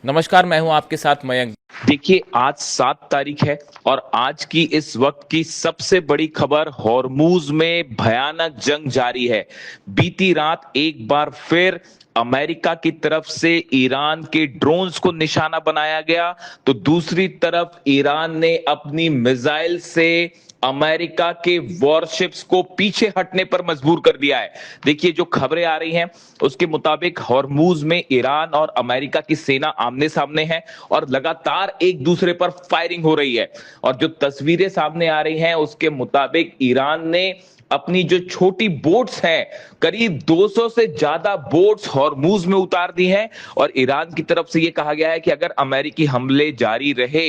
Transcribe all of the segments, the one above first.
नमस्कार, मैं हूं आपके साथ मयंक। देखिए, आज 7 तारीख है और आज की इस वक्त की सबसे बड़ी खबर, हॉर्मूज में भयानक जंग जारी है। बीती रात एक बार फिर अमेरिका की तरफ से ईरान के ड्रोन्स को निशाना बनाया गया, तो दूसरी तरफ ईरान ने अपनी मिसाइल से अमेरिका के वॉरशिप्स को पीछे हटने पर मजबूर कर दिया है। देखिए, जो खबरें आ रही हैं उसके मुताबिक हॉर्मूज में ईरान और अमेरिका की सेना आमने सामने है और लगातार एक दूसरे पर फायरिंग हो रही है। और जो तस्वीरें सामने आ रही हैं उसके मुताबिक ईरान ने अपनी जो छोटी बोट्स हैं, करीब 200 से ज्यादा बोट्स हॉर्मूज में उतार दी हैं। और ईरान की तरफ से यह कहा गया है कि अगर अमेरिकी हमले जारी रहे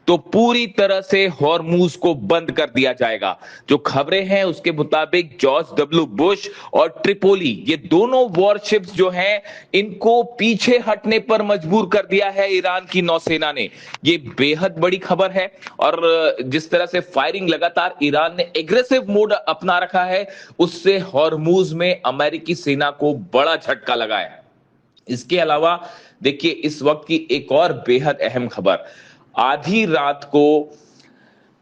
तो पूरी तरह से हॉर्मूज को बंद कर दिया जाएगा। जो खबरें हैं उसके मुताबिक जॉर्ज डब्ल्यू बुश और ट्रिपोली, ये दोनों वॉरशिप्स जो हैं, इनको पीछे हटने पर मजबूर कर दिया है ईरान की नौसेना ने। ये बेहद बड़ी खबर है। और जिस तरह से फायरिंग लगातार ईरान ने एग्रेसिव मोड अपना रखा है, उससे हॉर्मूज में अमेरिकी सेना को बड़ा झटका लगा है। इसके अलावा देखिए, इस वक्त की एक और बेहद अहम खबर, आधी रात को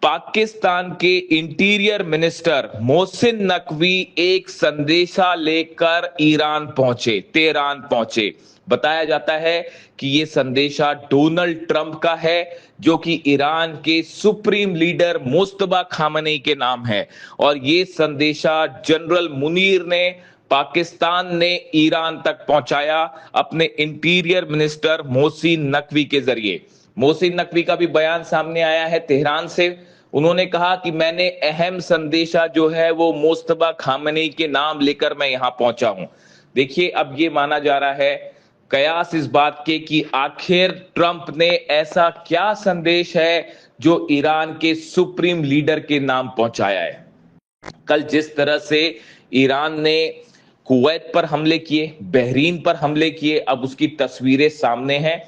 पाकिस्तान के इंटीरियर मिनिस्टर मोहसिन नकवी एक संदेशा लेकर ईरान पहुंचे, तेहरान पहुंचे। बताया जाता है कि यह संदेशा डोनाल्ड ट्रंप का है, जो कि ईरान के सुप्रीम लीडर मुस्तबा खामनेई के नाम है। और यह संदेशा जनरल मुनीर ने, पाकिस्तान ने ईरान तक पहुंचाया अपने इंटीरियर मिनिस्टर मोहसिन नकवी के जरिए। मोहसिन नकवी का भी बयान सामने आया है तेहरान से। उन्होंने कहा कि मैंने अहम संदेशा जो है वो मुस्तबा खामनेई के नाम लेकर मैं यहां पहुंचा हूं। देखिए, अब ये माना जा रहा है, कयास इस बात के कि आखिर ट्रंप ने ऐसा क्या संदेश है जो ईरान के सुप्रीम लीडर के नाम पहुंचाया है। कल जिस तरह से ईरान ने कुवैत पर हमले किए, बहरीन पर हमले किए, अब उसकी तस्वीरें सामने हैं।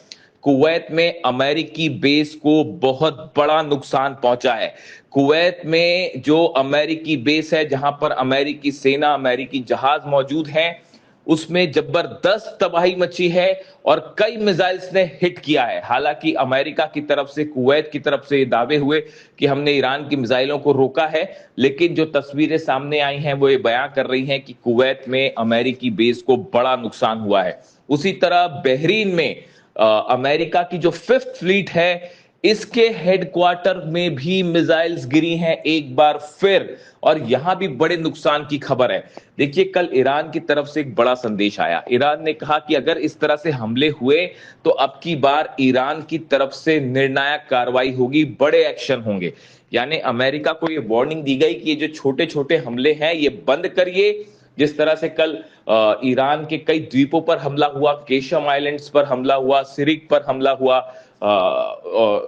कुवैत में अमेरिकी बेस को बहुत बड़ा नुकसान पहुंचा है। कुवैत में जो अमेरिकी बेस है, जहां पर अमेरिकी सेना, अमेरिकी जहाज मौजूद हैं, उसमें जबरदस्त तबाही मची है और कई मिसाइल्स ने हिट किया है। हालांकि अमेरिका की तरफ से, कुवैत की तरफ से दावे हुए कि हमने ईरान की मिसाइलों को रोका है, लेकिन जो तस्वीरें सामने आई हैं वो ये बयां कर रही हैं कि कुवैत में अमेरिकी बेस को बड़ा नुकसान हुआ है। उसी तरह बहरीन में अमेरिका की जो फिफ्थ फ्लीट है, इसके हेडक्वार्टर में भी मिसाइल्स गिरी हैं एक बार फिर, और यहां भी बड़े नुकसान की खबर है। देखिए, कल ईरान की तरफ से एक बड़ा संदेश आया। ईरान ने कहा कि अगर इस तरह से हमले हुए तो अब की बार ईरान की तरफ से निर्णायक कार्रवाई होगी, बड़े एक्शन होंगे। यानी अमेरिका को यह वार्निंग दी गई कि ये जो छोटे छोटे हमले हैं ये बंद करिए। जिस तरह से कल ईरान के कई द्वीपों पर हमला हुआ, केशम आइलैंड्स पर हमला हुआ, सिरिक पर हमला हुआ,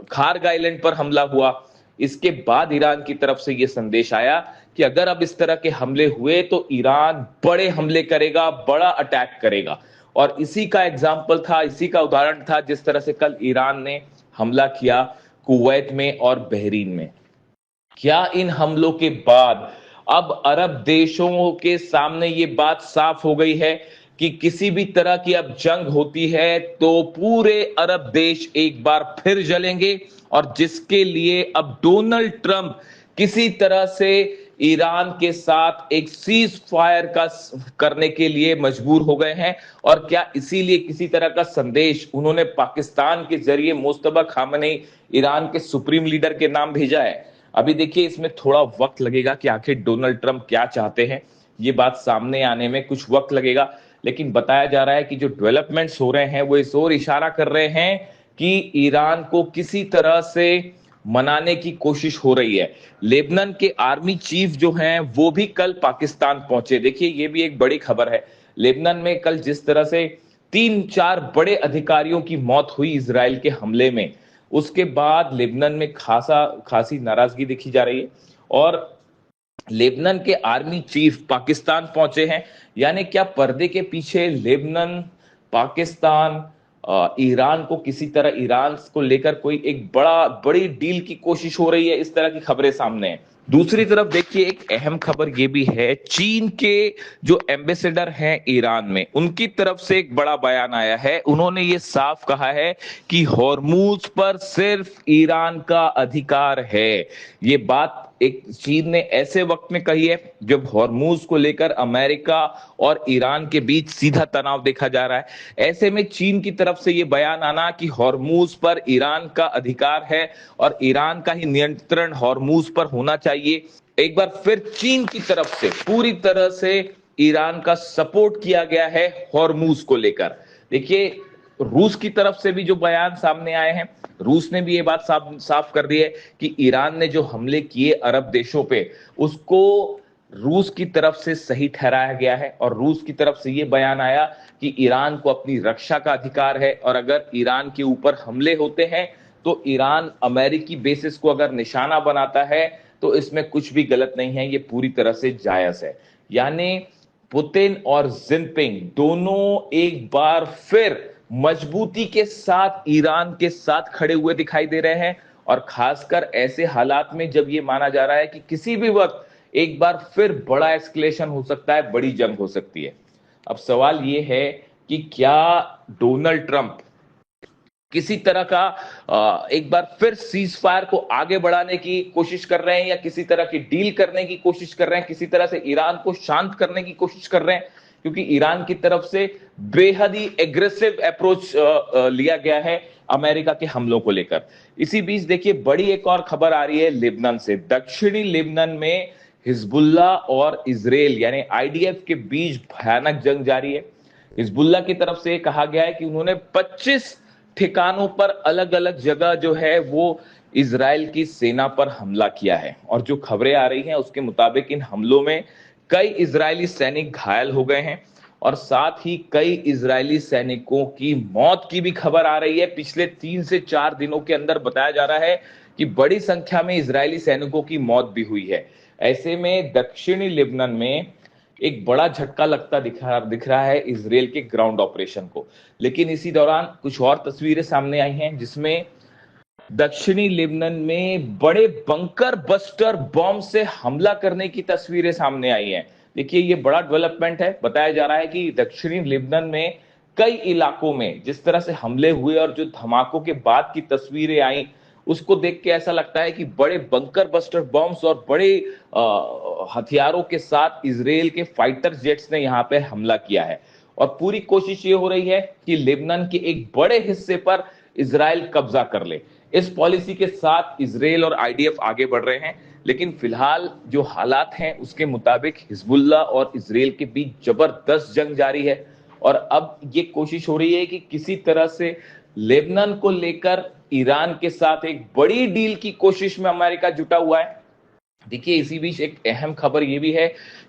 खार्ग आइलैंड पर हमला हुआ, इसके बाद ईरान की तरफ से यह संदेश आया कि अगर अब इस तरह के हमले हुए तो ईरान बड़े हमले करेगा, बड़ा अटैक करेगा। और इसी का एग्जाम्पल था, इसी का उदाहरण था जिस तरह से कल ईरान ने हमला किया कुवैत में और बहरीन में। क्या इन हमलों के बाद अब अरब देशों के सामने ये बात साफ हो गई है कि किसी भी तरह की अब जंग होती है तो पूरे अरब देश एक बार फिर जलेंगे, और जिसके लिए अब डोनाल्ड ट्रंप किसी तरह से ईरान के साथ एक सीज फायर का करने के लिए मजबूर हो गए हैं। और क्या इसीलिए किसी तरह का संदेश उन्होंने पाकिस्तान के जरिए मुस्तबा खामनेई, ईरान के सुप्रीम लीडर के नाम भेजा है। अभी देखिए, इसमें थोड़ा वक्त लगेगा कि आखिर डोनाल्ड ट्रंप क्या चाहते हैं, ये बात सामने आने में कुछ वक्त लगेगा। लेकिन बताया जा रहा है कि जो डेवलपमेंट्स हो रहे हैं वो इस ओर इशारा कर रहे हैं कि ईरान को किसी तरह से मनाने की कोशिश हो रही है। लेबनान के आर्मी चीफ जो हैं वो भी कल पाकिस्तान पहुंचे। देखिए, ये भी एक बड़ी खबर है। लेबनान में कल जिस तरह से 3-4 बड़े अधिकारियों की मौत हुई इजराइल के हमले में, उसके बाद लेबनान में खासी नाराजगी देखी जा रही है। और लेबनान के आर्मी चीफ पाकिस्तान पहुंचे हैं। यानी क्या पर्दे के पीछे लेबनान, पाकिस्तान, ईरान को किसी तरह, ईरान को लेकर कोई एक बड़ी डील की कोशिश हो रही है, इस तरह की खबरें सामने हैं। दूसरी तरफ देखिए एक अहम खबर ये भी है, चीन के जो एम्बेसडर हैं ईरान में, उनकी तरफ से एक बड़ा बयान आया है। उन्होंने ये साफ कहा है कि हॉर्मूज पर सिर्फ ईरान का अधिकार है। ये बात एक चीन ने ऐसे वक्त में कही है जब हॉर्मूज को लेकर अमेरिका और ईरान के बीच सीधा तनाव देखा जा रहा है। ऐसे में चीन की तरफ से ये बयान आना कि हॉर्मूज पर ईरान का अधिकार है और ईरान का ही नियंत्रण हॉर्मूज पर होना चाहिए, एक बार फिर चीन की तरफ से पूरी तरह से ईरान का सपोर्ट किया गया है हॉर्मूज को लेकर। देखिए रूस की तरफ से भी जो बयान सामने आए हैं, रूस ने भी ये बात साफ कर दी है कि ईरान ने जो हमले किए अरब देशों पे, उसको रूस की तरफ से सही ठहराया गया है। और रूस की तरफ से ये बयान आया कि ईरान को अपनी रक्षा का अधिकार है और अगर ईरान के ऊपर हमले होते हैं तो ईरान अमेरिकी बेसिस को अगर निशाना बनाता है तो इसमें कुछ भी गलत नहीं है, ये पूरी तरह से जायज है। यानी पुतिन और जिनपिंग दोनों एक बार फिर मजबूती के साथ ईरान के साथ खड़े हुए दिखाई दे रहे हैं, और खासकर ऐसे हालात में जब ये माना जा रहा है कि किसी भी वक्त एक बार फिर बड़ा एस्केलेशन हो सकता है, बड़ी जंग हो सकती है। अब सवाल ये है कि क्या डोनाल्ड ट्रंप किसी तरह का एक बार फिर सीज फायर को आगे बढ़ाने की कोशिश कर रहे हैं या किसी तरह की डील करने की कोशिश कर रहे हैं, किसी तरह से ईरान को शांत करने की कोशिश कर रहे हैं, क्योंकि ईरान की तरफ से बेहद ही एग्रेसिव अप्रोच लिया गया है अमेरिका के हमलों को लेकर। इसी बीच देखिए बड़ी एक और खबर आ रही है लेबनान से। दक्षिणी लेबनान में हिजबुल्ला और इजराइल यानी आईडीएफ के बीच भयानक जंग जारी है। हिजबुल्ला की तरफ से कहा गया है कि उन्होंने 25 ठिकानों पर अलग अलग जगह जो है वो इजराइल की सेना पर हमला किया है, और जो खबरें आ रही हैं उसके मुताबिक इन हमलों में कई इजरायली सैनिक घायल हो गए हैं और साथ ही कई इजरायली सैनिकों की मौत की भी खबर आ रही है। पिछले 3 से 4 दिनों के अंदर बताया जा रहा है कि बड़ी संख्या में इजरायली सैनिकों की मौत भी हुई है। ऐसे में दक्षिणी लेबनान में एक बड़ा झटका लगता दिख रहा है इजराइल के ग्राउंड ऑपरेशन को। लेकिन इसी दौरान कुछ और तस्वीरें सामने आई हैं जिसमें दक्षिणी लेबनान में बड़े बंकर बस्टर बॉम्ब से हमला करने की तस्वीरें सामने आई हैं। देखिए ये बड़ा डेवलपमेंट है। बताया जा रहा है कि दक्षिणी लेबनान में कई इलाकों में जिस तरह से हमले हुए और जो धमाकों के बाद की तस्वीरें आई, उसको देख के ऐसा लगता है कि बड़े बंकर बस्टर बॉम्ब्स और बड़े हथियारों के साथ इजराइल के फाइटर जेट्स ने यहां पे हमला किया है। और पूरी कोशिश ये हो रही है कि लेबनान के एक बड़े हिस्से पर इजराइल कब्जा कर ले। इस पॉलिसी के साथ इजराइल और आईडीएफ आगे बढ़ रहे हैं, लेकिन फिलहाल जो हालात हैं उसके मुताबिक हिजबुल्ला और इजराइल के बीच जबरदस्त जंग जारी है। और अब ये कोशिश हो रही है कि किसी तरह से लेबनान को लेकर ईरान के साथ एक बड़ी डील की कोशिश में अमेरिका जुटा हुआ है। देखिए इसी बीच एक अहम खबर यह भी है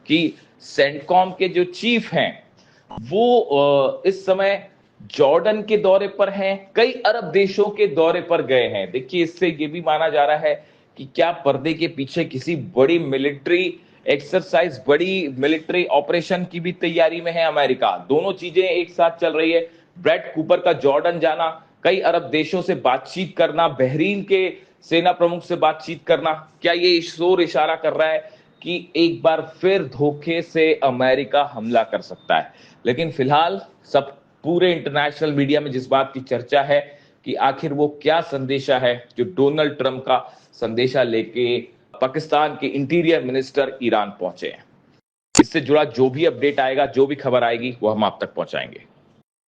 कि सेंटकॉम के जो चीफ हैं वो इस समय जॉर्डन के दौरे पर हैं, कई अरब देशों के दौरे पर गए हैं। देखिए इससे ये भी माना जा रहा है कि क्या पर्दे के पीछे किसी बड़ी मिलिट्री एक्सरसाइज, बड़ी मिलिट्री ऑपरेशन की भी तैयारी में है अमेरिका। दोनों चीजें एक साथ चल रही है। ब्रैड कूपर का जॉर्डन जाना, कई अरब देशों से बातचीत करना, बहरीन के सेना प्रमुख से बातचीत करना, क्या ये शोर इशारा कर रहा है कि एक बार फिर धोखे से अमेरिका हमला कर सकता है। लेकिन फिलहाल सब पूरे इंटरनेशनल मीडिया में जिस बात की चर्चा है कि आखिर वो क्या संदेशा है जो डोनाल्ड ट्रंप का संदेशा लेके पाकिस्तान के इंटीरियर मिनिस्टर ईरान पहुंचे हैं। इससे जुड़ा जो भी अपडेट आएगा, जो भी खबर आएगी, वो हम आप तक पहुंचाएंगे।